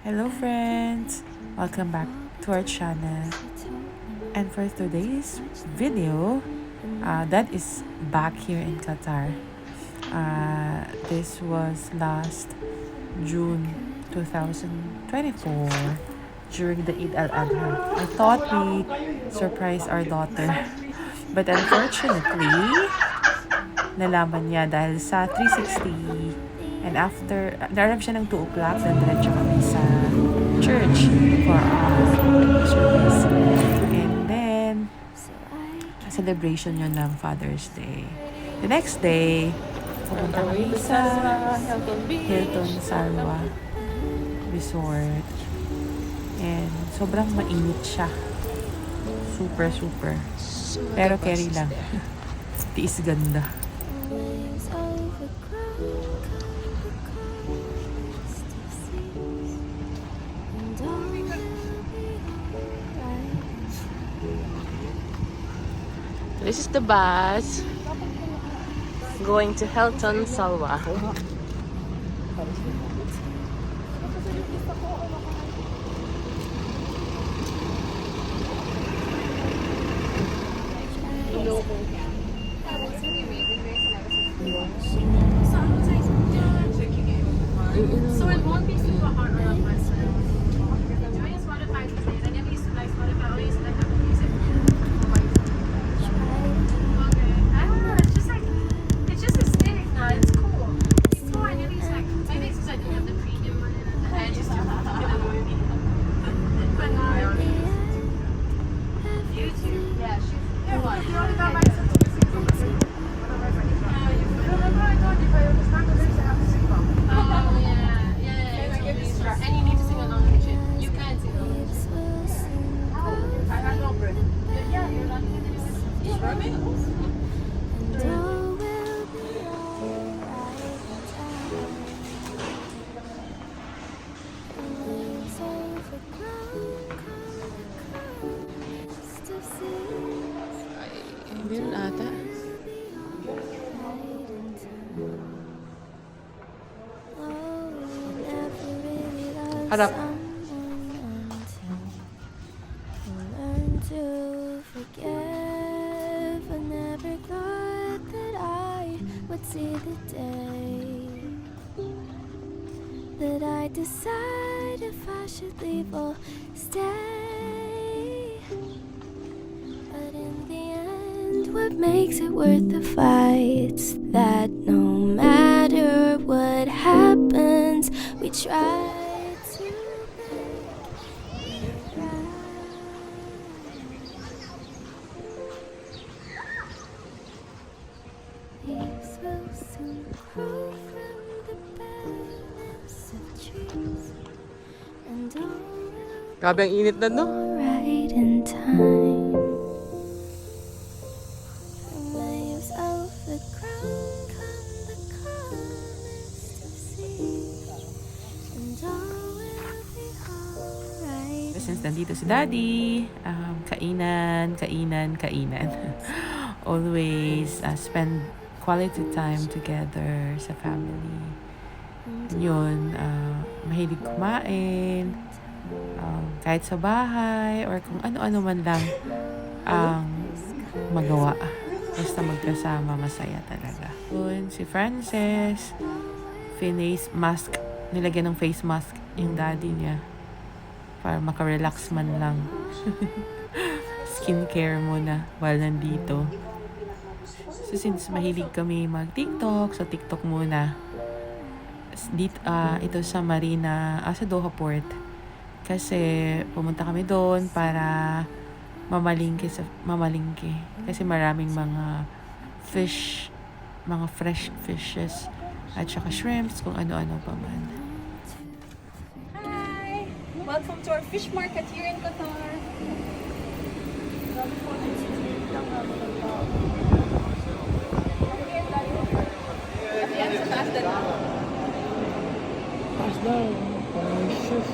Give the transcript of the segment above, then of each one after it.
Hello friends! Welcome back to our channel. And for today's video, that is back here in Qatar. This was last June 2024 during the Eid al-Adha. I thought we surprised our daughter. But unfortunately, nalaman niya dahil sa 360. And after, narap siya ng 2 o'clock, then diretso kami sa church for our service. And then, celebration yun ng Father's Day. The next day, pumunta kami sa Hilton Salwa Resort. And sobrang mainit siya. Super, super. Pero carry lang. Tiis ganda. This is the bus going to Hilton Salwa. So it won't be super hard on myself. Doing Spotify these days, I never used to like Spotify. I always used to like Apple Music. Okay. I don't know. It's just aesthetic now. It's cool. Before I never used to like. Maybe it's because I didn't have the premium one. And I just used to get a movie. But now I only use YouTube. Yeah, you're one. You only got my subscription. Remember I told you, but it was not the to have to sing about. Oh yeah. And you need to sing along with it. You can't sing along with it. I have no breath. Yeah, you're not going to do it. You're rubbing? Hindi rin ata. Harap. See the day that I decide if I should leave or stay. But in the end, what makes it worth the fight's that no matter what happens, we try to make it right. Leaves will soon grow from the barrenness of trees, and all will Grabe ang init na, no? be right in time. The waves of the ground come the calmest of seas, and all will be alright. Since nandito si Daddy, kainan. Always spend quality time together sa family. Yun, mahilig kumain, kahit sa bahay, or kung ano-ano man lang ang magawa. Basta magkasama, masaya talaga. Yun, si Frances, face mask, nilagyan ng face mask yung daddy niya para makarelax man lang. Skincare muna while nandito. So since mahilig kami mag-TikTok, so TikTok muna. Dito, ito sa Marina, sa Doha Port. Kasi pumunta kami doon para mamalingke. Kasi maraming mga fish, mga fresh fishes, at saka shrimps, kung ano-ano pa man. Hi! Welcome to our fish market here in Qatar. Yan sa taas na lang. Taas daw. Parang chef.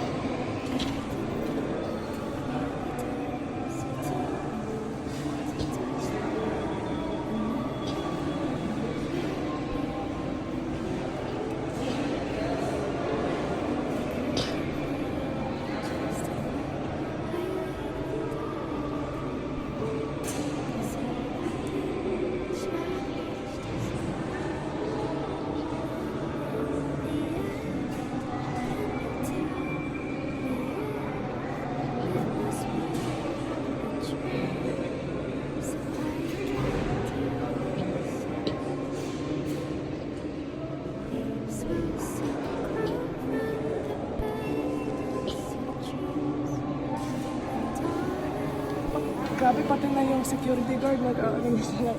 Grabe, pati na yung security guard nag-ano sila.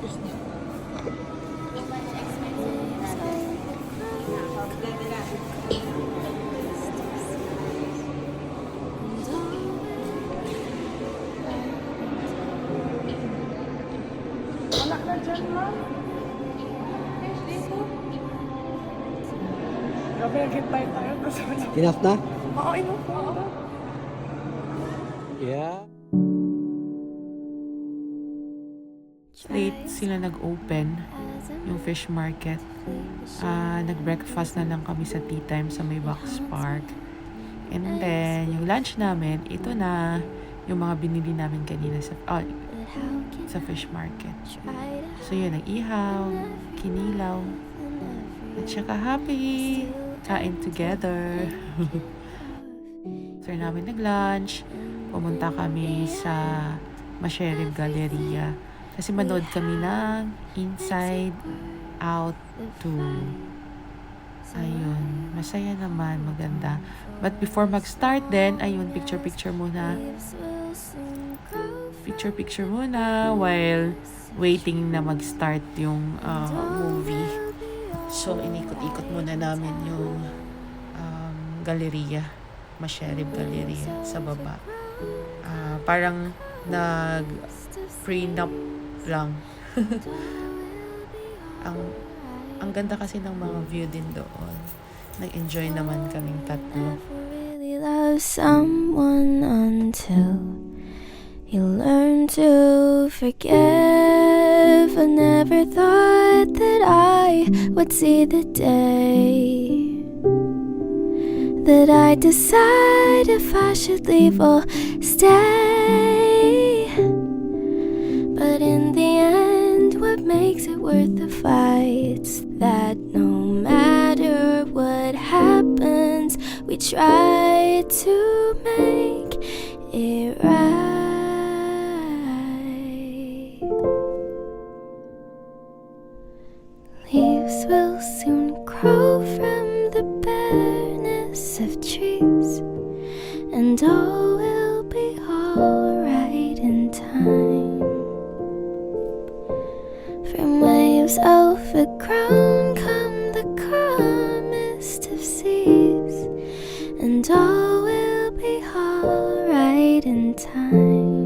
Wala na dyan, ma'am. Grabe, naghintay tayo kasi wala. Enough na? Oo, enough na. Yeah. Late sila nag-open yung fish market. Nag-breakfast na lang kami sa tea time sa may Box Park. And then, yung lunch namin, ito na yung mga binili namin kanina sa fish market. So yun, nag-ihaw, kinilaw, at saka happy, kain together. So namin nag-lunch, pumunta kami sa Masherib Galleria. Kasi manood kami ng Inside Out 2. Ayun, masaya naman, maganda. But before mag-start din, ayun, picture-picture muna. Picture-picture muna while waiting na mag-start yung movie. So, inikot-ikot muna namin yung galleria, Masherib Galleria sa baba. Parang nag-prenup lang. ang ganda kasi ng mga view din doon. Nag-enjoy naman kaming tatlo. Really love someone until you learn to forgive. I never thought that I would see the day that I decide if I should leave or stay. But in the end, what makes it worth the fight's that no matter what happens, we try to make it right. Leaves will soon grow from the bareness of trees, and all will be alright in time. From waves overgrown come the calmest of seas, and all will be alright in time.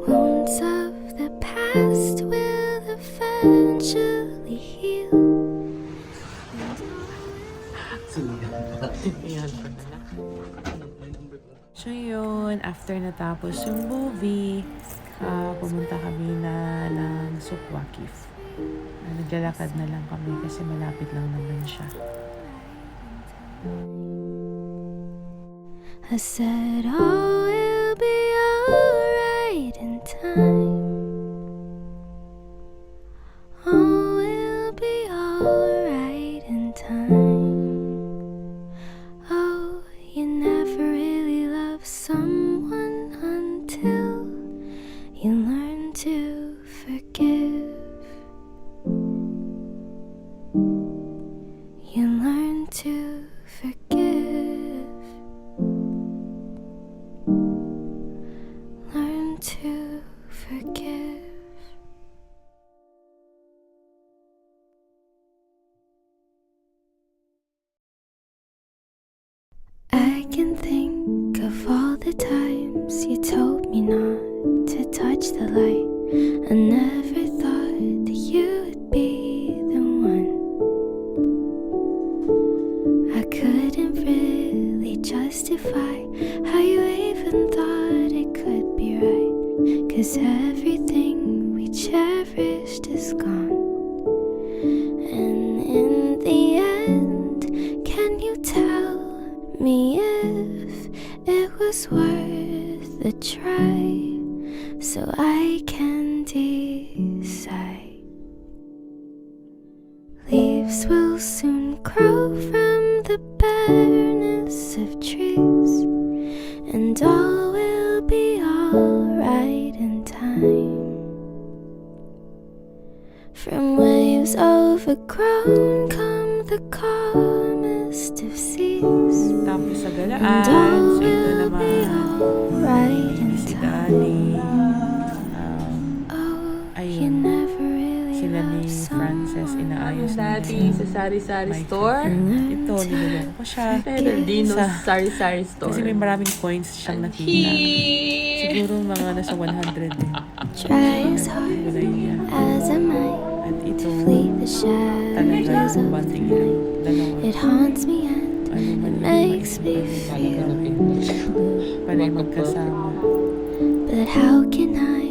Wounds of the past will eventually heal. So yun, after natapos yung movie, pumunta kami na ng Souq Waqif. Naglalakad na lang kami kasi malapit lang naman siya. I said all will be alright in time. All will be alright in time. Oh, you never really love someone until you learn to forgive. You learn to forgive. Learn to forgive. I can think of all the times you told me not to touch the light. I never thought that you would be the one. I couldn't really justify how you even thought it could be right, 'cause everything we cherished is gone. And in the end, can you tell me if it was worth a try, so I can decide? Leaves will soon grow from the bareness of trees, and all will be alright in time. From waves overgrown come the calmest of seas, Tapos sa and galaan, all so ito will be naman. alright in Ate sa sari-sari my store. favorite. Ito, nilagyan ko siya. Pero Dino's Sa- sari-sari store. Kasi may maraming coins siyang nakita. Siguro mga nasa 100 din. Try as hard Wala niya. as I might At ito, to flee the talaga shadows yung of banding nilang dalawa. it haunts me and Ano man it yung makes me talagang feel. panay magkasama. But how can I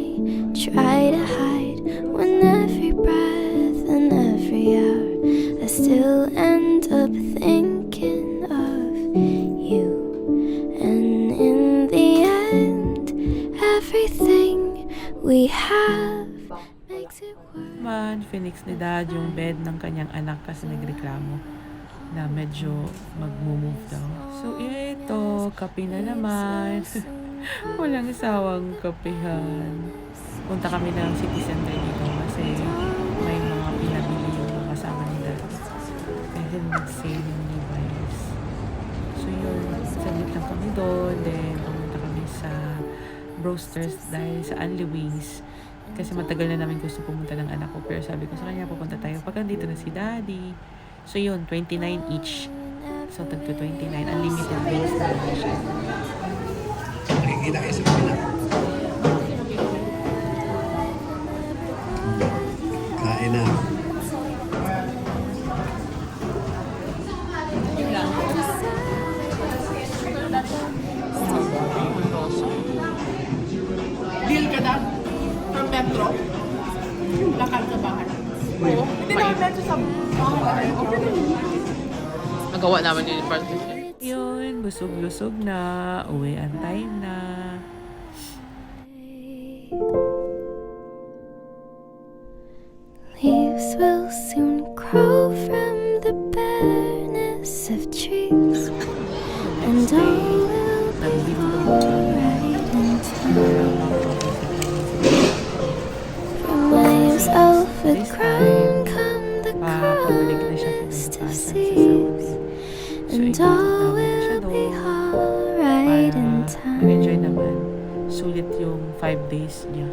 try to hide when every breath and every hour I still end up thinking of you? And in the end, everything we have makes it worse. Man, Phoenix ni Dad yung bed ng kanyang anak kasi nagreklamo na medyo mag-move daw. So, ito, kape na naman. Walang sawang kapehan. Punta kami ng city center dito kasi may mga pinabili yung mga kasama ni Dad. And then nag-sale yung Levi's. So yun, saglit lang kami doon. Then pumunta kami sa Brewsters dahil sa Unli Wings. Kasi matagal na namin gusto pumunta ng anak ko. Pero sabi ko sa kanya, pupunta tayo pag nandito na si Daddy. So yun, 29 each. So tagto 29. Unlimited wings na lang siya. Nakikita kayo sa kabila. Kain na. Deal ka na? From Metro? Lakad sa bahay. Oo. Hindi naman Metro sa bahay. Okay na yun. Nagawa naman yun yung part. Yun, busog-lusog na. Uwian time na. Leaves will soon grow from the bareness of trees, and all will be alright in time. From waves overgrown come the Papabalik na siya crust of pinapasan sa seas, Saudi. So, and ikot all namin siya will be doon alright in para time. mag-enjoy naman. Sulit yung 5 days niya.